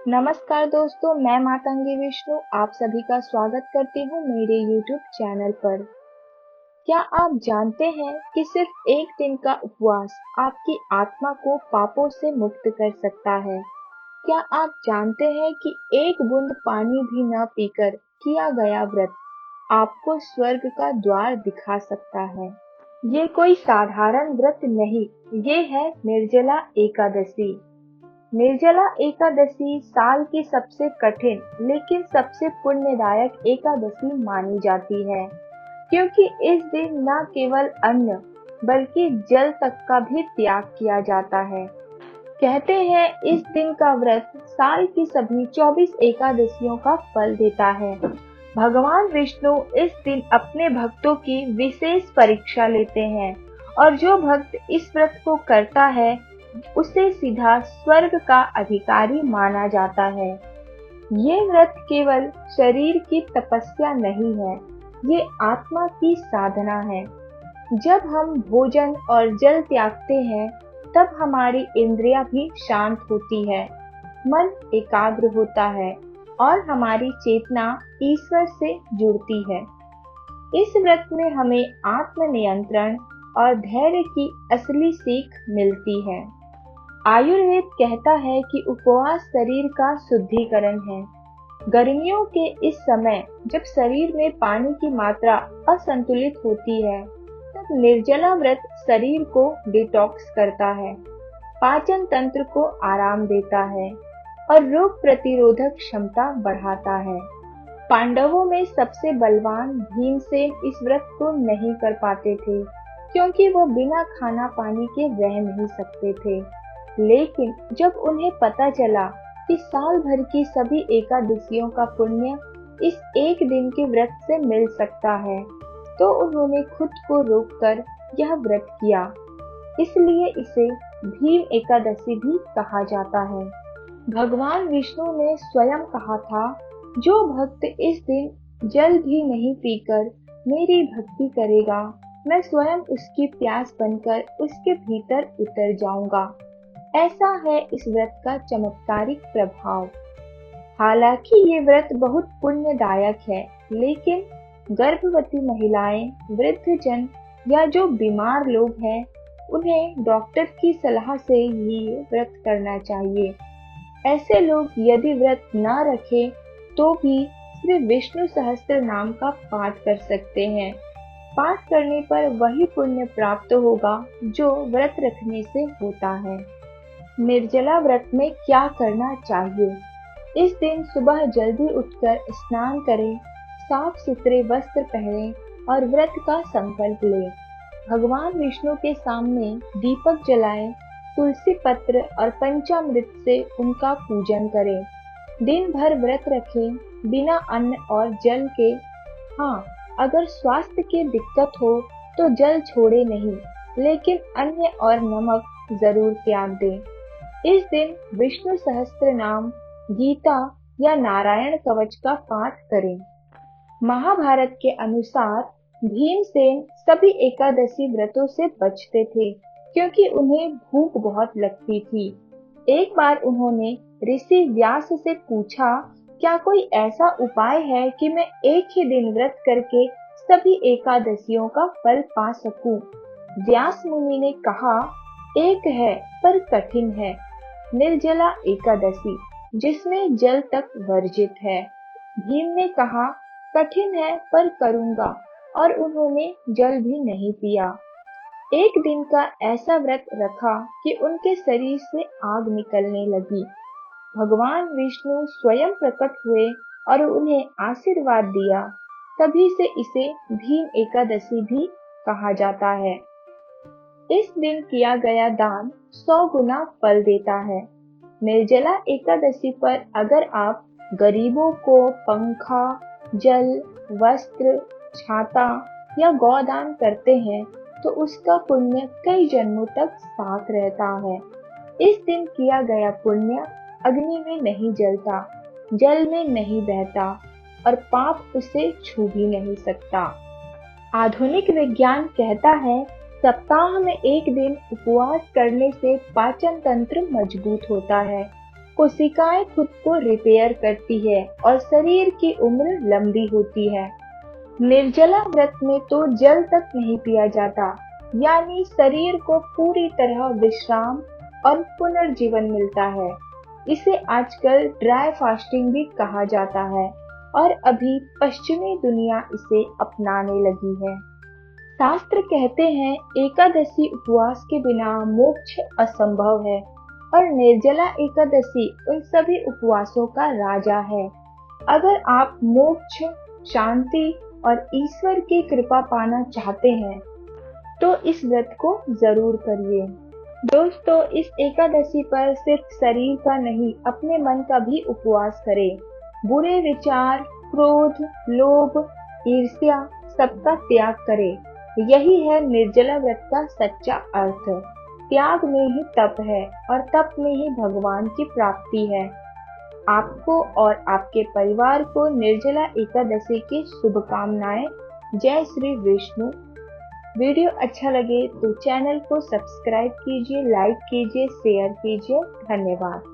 नमस्कार दोस्तों, मैं मातंगी विष्णु आप सभी का स्वागत करती हूँ मेरे YouTube चैनल पर। क्या आप जानते हैं कि सिर्फ एक दिन का उपवास आपकी आत्मा को पापों से मुक्त कर सकता है? क्या आप जानते हैं कि एक बूंद पानी भी न पीकर किया गया व्रत आपको स्वर्ग का द्वार दिखा सकता है? ये कोई साधारण व्रत नहीं, ये है निर्जला एकादशी। निर्जला एकादशी साल की सबसे कठिन लेकिन सबसे पुण्यदायक एकादशी मानी जाती है, क्योंकि इस दिन न केवल अन्न बल्कि जल तक का भी त्याग किया जाता है। कहते हैं इस दिन का व्रत साल की सभी 24 एकादशियों का फल देता है। भगवान विष्णु इस दिन अपने भक्तों की विशेष परीक्षा लेते हैं और जो भक्त इस व्रत को करता है उसे सीधा स्वर्ग का अधिकारी माना जाता है। ये व्रत केवल शरीर की तपस्या नहीं है, ये आत्मा की साधना है। जब हम भोजन और जल त्यागते हैं, तब हमारी इंद्रियां भी शांत होती है, मन एकाग्र होता है और हमारी चेतना ईश्वर से जुड़ती है। इस व्रत में हमें आत्मनियंत्रण और धैर्य की असली सीख मिलती है। आयुर्वेद कहता है कि उपवास शरीर का शुद्धिकरण है। गर्मियों के इस समय जब शरीर में पानी की मात्रा असंतुलित होती है, तब निर्जला व्रत शरीर को डिटॉक्स करता है, पाचन तंत्र को आराम देता है और रोग प्रतिरोधक क्षमता बढ़ाता है। पांडवों में सबसे बलवान भीमसेन इस व्रत को नहीं कर पाते थे, क्योंकि वो बिना खाना पानी के रह नहीं सकते थे। लेकिन जब उन्हें पता चला कि साल भर की सभी एकादशियों का पुण्य इस एक दिन के व्रत से मिल सकता है, तो उन्होंने खुद को रोककर यह व्रत किया। इसलिए इसे भीम एकादशी भी कहा जाता है। भगवान विष्णु ने स्वयं कहा था, जो भक्त इस दिन जल भी नहीं पीकर मेरी भक्ति करेगा, मैं स्वयं उसकी प्यास बनकर उसके भीतर उतर जाऊंगा। ऐसा है इस व्रत का चमत्कारिक प्रभाव। हालांकि ये व्रत बहुत पुण्यदायक है, लेकिन गर्भवती महिलाएं, वृद्धजन या जो बीमार लोग हैं, उन्हें डॉक्टर की सलाह से ये व्रत करना चाहिए। ऐसे लोग यदि व्रत न रखें तो भी सिर्फ विष्णु सहस्त्र नाम का पाठ कर सकते हैं। पाठ करने पर वही पुण्य प्राप्त होगा जो व्रत रखने से होता है। निर्जला व्रत में क्या करना चाहिए? इस दिन सुबह जल्दी उठकर स्नान करें, साफ सुथरे वस्त्र पहनें और व्रत का संकल्प लें। भगवान विष्णु के सामने दीपक जलाएं, तुलसी पत्र और पंचामृत से उनका पूजन करें। दिन भर व्रत रखें, बिना अन्न और जल के। हाँ, अगर स्वास्थ्य की दिक्कत हो तो जल छोड़े नहीं, लेकिन अन्न और नमक जरूर त्याग दें। इस दिन विष्णु सहस्त्र नाम, गीता या नारायण कवच का पाठ करें। महाभारत के अनुसार भीमसेन सभी एकादशी व्रतों से बचते थे, क्योंकि उन्हें भूख बहुत लगती थी। एक बार उन्होंने ऋषि व्यास से पूछा, क्या कोई ऐसा उपाय है कि मैं एक ही दिन व्रत करके सभी एकादशियों का फल पा सकूं? व्यास मुनि ने कहा, एक है पर कठिन है, निर्जला एकादशी, जिसमें जल तक वर्जित है। भीम ने कहा, कठिन है पर करूंगा, और उन्होंने जल भी नहीं पिया। एक दिन का ऐसा व्रत रखा कि उनके शरीर से आग निकलने लगी। भगवान विष्णु स्वयं प्रकट हुए और उन्हें आशीर्वाद दिया। तभी से इसे भीम एकादशी भी कहा जाता है। इस दिन किया गया दान 100 गुना फल देता है। निर्जला एकादशी पर अगर आप गरीबों को पंखा, जल, वस्त्र, छाता या गोदान करते हैं, तो उसका पुण्य कई जन्मों तक साथ रहता है। इस दिन किया गया पुण्य अग्नि में नहीं जलता, जल में नहीं बहता और पाप उसे छू भी नहीं सकता। आधुनिक विज्ञान कहता है, सप्ताह में एक दिन उपवास करने से पाचन तंत्र मजबूत होता है, कोशिकाएं खुद को रिपेयर करती है और शरीर की उम्र लंबी होती है। निर्जला व्रत में तो जल तक नहीं पिया जाता, यानी शरीर को पूरी तरह विश्राम और पुनर्जीवन मिलता है। इसे आजकल ड्राई फास्टिंग भी कहा जाता है और अभी पश्चिमी दुनिया इसे अपनाने लगी है। शास्त्र कहते हैं एकादशी उपवास के बिना मोक्ष असंभव है और निर्जला एकादशी उन सभी उपवासों का राजा है। अगर आप मोक्ष, शांति और ईश्वर की कृपा पाना चाहते हैं तो इस व्रत को जरूर करिए। दोस्तों, इस एकादशी पर सिर्फ शरीर का नहीं, अपने मन का भी उपवास करें। बुरे विचार, क्रोध, लोभ, ईर्ष्या सबका त्याग करें। यही है निर्जला व्रत का सच्चा अर्थ। त्याग में ही तप है और तप में ही भगवान की प्राप्ति है। आपको और आपके परिवार को निर्जला एकादशी की शुभकामनाएं। जय श्री विष्णु। वीडियो अच्छा लगे तो चैनल को सब्सक्राइब कीजिए, लाइक कीजिए, शेयर कीजिए। धन्यवाद।